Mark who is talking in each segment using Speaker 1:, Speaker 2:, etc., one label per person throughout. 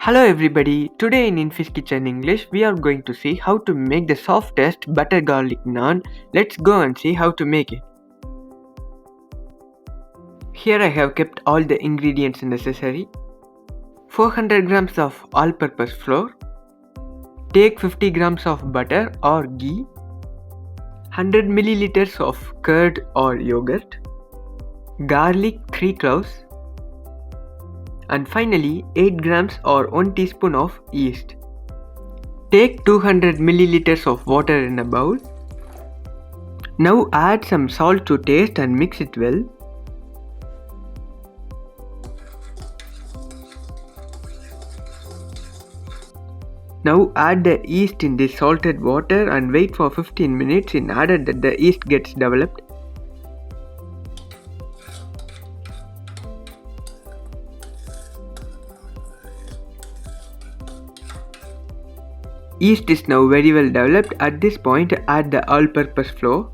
Speaker 1: Hello everybody, today in Infysha Kitchen English we are going to see how to make the softest butter garlic naan. Let's go and see how to make it. Here I have kept all the ingredients necessary. 400 grams of all-purpose flour. Take 50 grams of butter or ghee. 100 milliliters of curd or yogurt. Garlic 3 cloves. And finally 8 grams or 1 teaspoon of yeast. Take 200 milliliters of water in a bowl. Now add some salt to taste and mix it well. Now add the yeast in this salted water and wait for 15 minutes in order that the yeast gets developed. Yeast is now very well developed. At this point, add the all-purpose flour.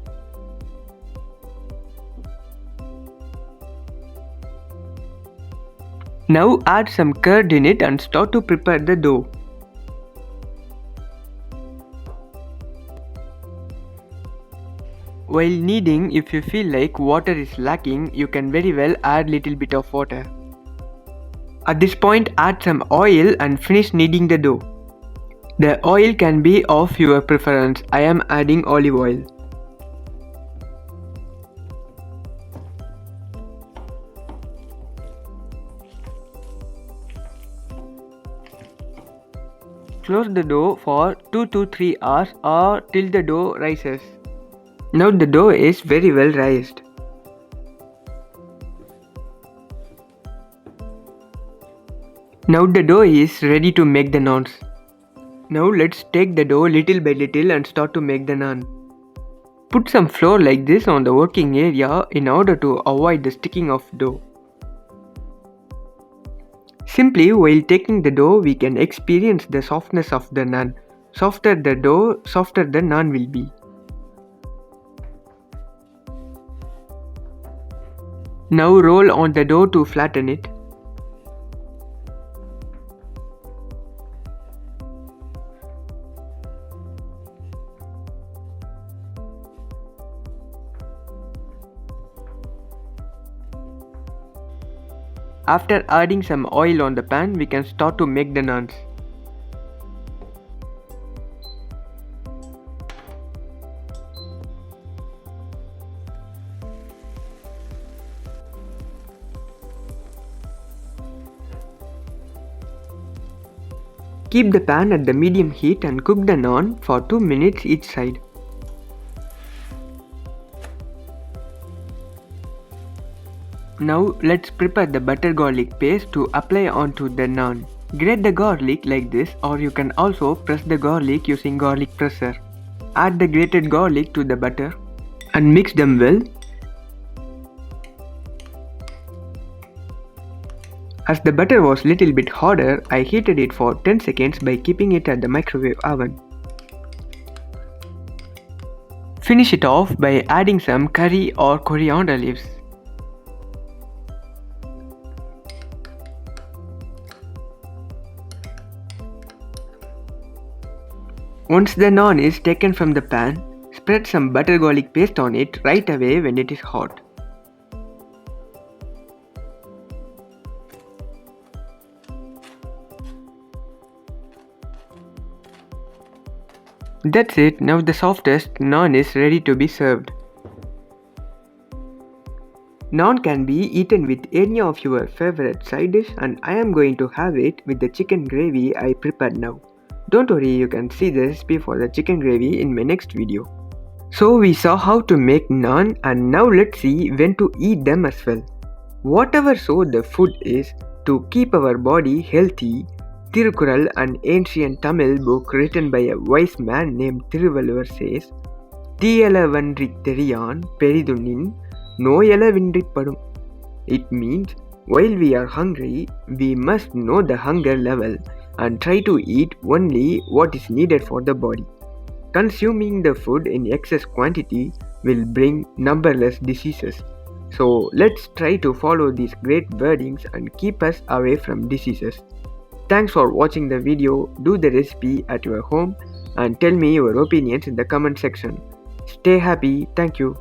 Speaker 1: Now add some curd in it and start to prepare the dough. While kneading, if you feel like water is lacking, you can very well add little bit of water. At this point, add some oil and finish kneading the dough. The oil can be of your preference. I am adding olive oil. Close the dough for 2 to 3 hours or till the dough rises. Now the dough is very well raised. Now the dough is ready to make the naans. Now let's take the dough little by little and start to make the naan. Put some flour like this on the working area in order to avoid the sticking of dough. Simply while taking the dough we can experience the softness of the naan. Softer the dough, softer the naan will be. Now roll on the dough to flatten it. After adding some oil on the pan, we can start to make the naans. Keep the pan at the medium heat and cook the naan for 2 minutes each side. Now let's prepare the butter garlic paste to apply onto the naan. Grate the garlic like this, or you can also press the garlic using garlic presser. Add the grated garlic to the butter and mix them well. As the butter was little bit harder, I heated it for 10 seconds by keeping it at the microwave oven. Finish it off by adding some curry or coriander leaves. Once the naan is taken from the pan, spread some butter garlic paste on it right away when it is hot. That's it, now the softest naan is ready to be served. Naan can be eaten with any of your favorite side dish, and I am going to have it with the chicken gravy I prepared now. Don't worry, you can see the recipe for the chicken gravy in my next video. So we saw how to make naan, and now let's see when to eat them as well. Whatever so the food is, to keep our body healthy, Tirukural, an ancient Tamil book written by a wise man named Thiruvalluvar says, Tiyalavanrik Theriyan Peridunnin Noyalavindrik Padum. It means, while we are hungry, we must know the hunger level and try to eat only what is needed for the body. Consuming the food in excess quantity will bring numberless diseases. So let's try to follow these great wordings and keep us away from diseases. Thanks for watching the video. Do the recipe at your home and tell me your opinions in the comment section. Stay happy. Thank you.